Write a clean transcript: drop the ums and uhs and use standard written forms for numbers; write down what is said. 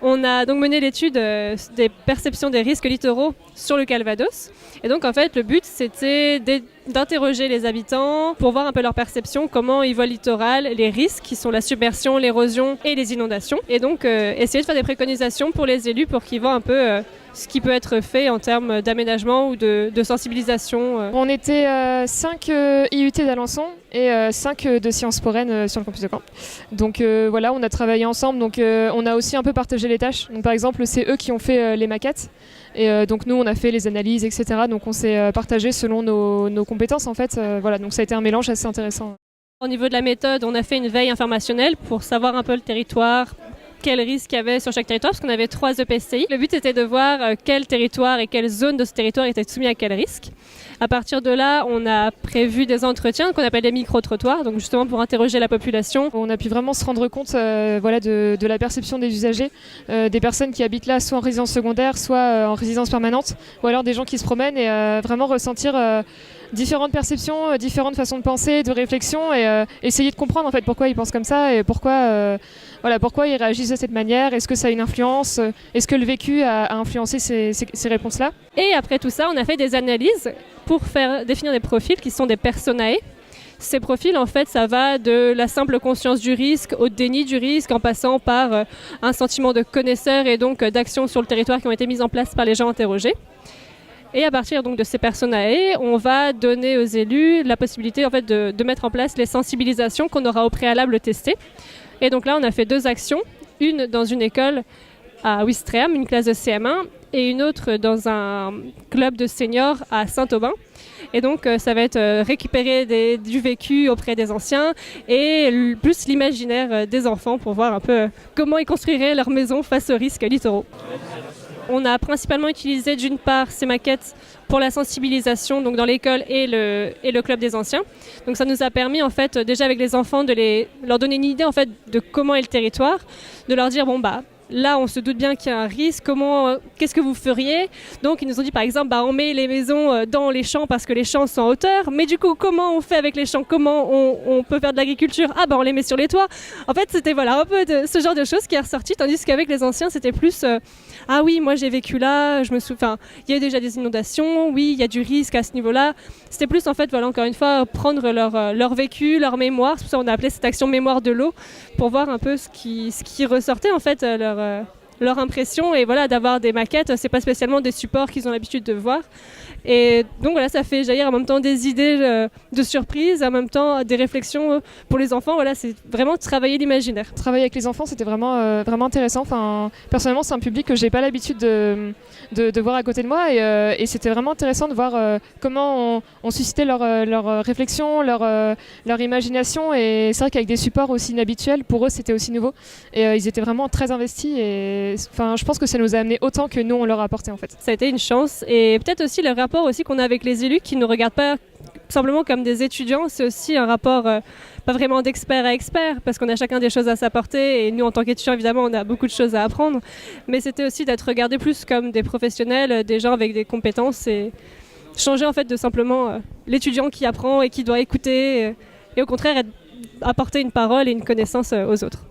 On a donc mené l'étude des perceptions des risques littoraux sur le Calvados. Et donc en fait, le but c'était d'interroger les habitants pour voir un peu leur perception, comment ils voient le littoral, les risques qui sont la submersion, l'érosion et les inondations. Et donc essayer de faire des préconisations pour les élus pour qu'ils voient un peu ce qui peut être fait en termes d'aménagement ou de sensibilisation. On était 5 IUT d'Alençon et 5 de Sciences Po Rennes sur le campus de Caen. Donc voilà, on a travaillé ensemble, donc on a aussi un peu partagé les tâches. Donc, par exemple, c'est eux qui ont fait les maquettes et donc nous on a fait les analyses, etc. Donc on s'est partagé selon nos compétences en fait. Voilà, donc ça a été un mélange assez intéressant. Au niveau de la méthode, on a fait une veille informationnelle pour savoir un peu le territoire, quels risques il y avait sur chaque territoire, parce qu'on avait 3 EPCI. Le but était de voir quel territoire et quelle zone de ce territoire était soumis à quel risque. À partir de là, on a prévu des entretiens qu'on appelle des micro-trottoirs, donc justement pour interroger la population. On a pu vraiment se rendre compte voilà, de la perception des usagers, des personnes qui habitent là, soit en résidence secondaire, soit en résidence permanente, ou alors des gens qui se promènent et vraiment ressentir différentes perceptions, différentes façons de penser, de réflexion et essayer de comprendre en fait pourquoi ils pensent comme ça et pourquoi ils réagissent de cette manière. Est-ce que ça a une influence? Est-ce que le vécu a influencé ces réponses-là? Et après tout ça, on a fait des analyses pour faire définir des profils qui sont des personae. Ces profils, en fait, ça va de la simple conscience du risque au déni du risque, en passant par un sentiment de connaisseur et donc d'actions sur le territoire qui ont été mises en place par les gens interrogés. Et à partir donc de ces personae, on va donner aux élus la possibilité en fait, de mettre en place les sensibilisations qu'on aura au préalable testées. Et donc là, on a fait 2 actions, une dans une école à Ouistreham, une classe de CM1, et une autre dans un club de seniors à Saint-Aubin. Et donc, ça va être récupérer du vécu auprès des anciens et plus l'imaginaire des enfants pour voir un peu comment ils construiraient leur maison face aux risques littoraux. On a principalement utilisé d'une part ces maquettes pour la sensibilisation donc dans l'école et le club des anciens. Donc ça nous a permis en fait déjà avec les enfants de leur donner une idée en fait de comment est le territoire, de leur dire bon bah là on se doute bien qu'il y a un risque, qu'est-ce que vous feriez? Donc ils nous ont dit par exemple on met les maisons dans les champs parce que les champs sont en hauteur, mais du coup comment on fait avec les champs? Comment on peut faire de l'agriculture? On les met sur les toits. En fait c'était voilà un peu de ce genre de choses qui est ressorti, tandis qu'avec les anciens c'était plus ah oui moi j'ai vécu là, je me souviens, il y a déjà des inondations, oui il y a du risque à ce niveau-là. C'était plus en fait voilà encore une fois prendre leur vécu, leur mémoire, c'est pour ça on a appelé cette action mémoire de l'eau pour voir un peu ce qui ressortait en fait leur impression et voilà d'avoir des maquettes, c'est pas spécialement des supports qu'ils ont l'habitude de voir. Et donc voilà, ça fait jaillir en même temps des idées de surprise, en même temps des réflexions pour les enfants. Voilà, c'est vraiment travailler l'imaginaire. Travailler avec les enfants, c'était vraiment, vraiment intéressant. Enfin, personnellement, c'est un public que j'ai pas l'habitude de voir à côté de moi et c'était vraiment intéressant de voir comment on suscitait leur réflexion, leur imagination. Et c'est vrai qu'avec des supports aussi inhabituels, pour eux, c'était aussi nouveau. Et ils étaient vraiment très investis et enfin, je pense que ça nous a amené autant que nous, on leur a apporté en fait. Ça a été une chance et peut-être aussi le rapport aussi qu'on a avec les élus qui ne nous regardent pas simplement comme des étudiants, c'est aussi un rapport pas vraiment d'expert à expert parce qu'on a chacun des choses à s'apporter et nous en tant qu'étudiants évidemment on a beaucoup de choses à apprendre, mais c'était aussi d'être regardés plus comme des professionnels, des gens avec des compétences et changer en fait de simplement l'étudiant qui apprend et qui doit écouter et au contraire apporter une parole et une connaissance aux autres.